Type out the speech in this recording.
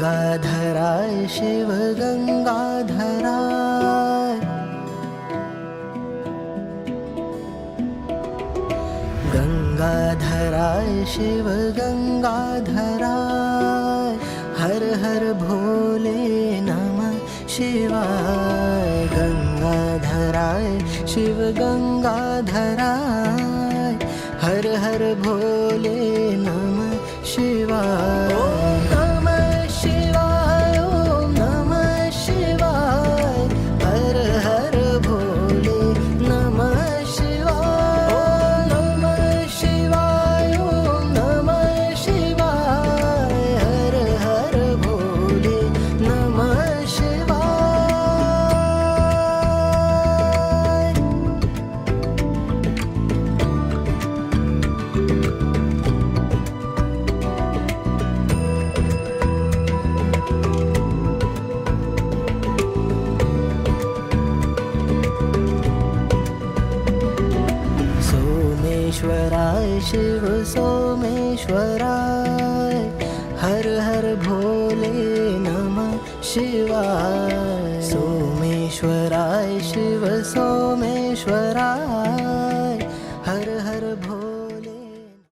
गंगाधराय शिव गंगाधराय, गंगाधराय शिव गंगाधराय, हर हर भोले नमः शिवाय। गंगाधराय शिव गंगाधराय, हर हर भोले नमः शिवाय। ओम नमः शिवाय, ओम नमः शिवाय, हर हर भोले नमः शिवाय। ओम नमः शिवाय, ओम नमः शिवाय, हर हर भोले नमः शिवाय। सोमेश्वराय शिव सोमेश्वराय, हर हर भोले नमः शिवाय।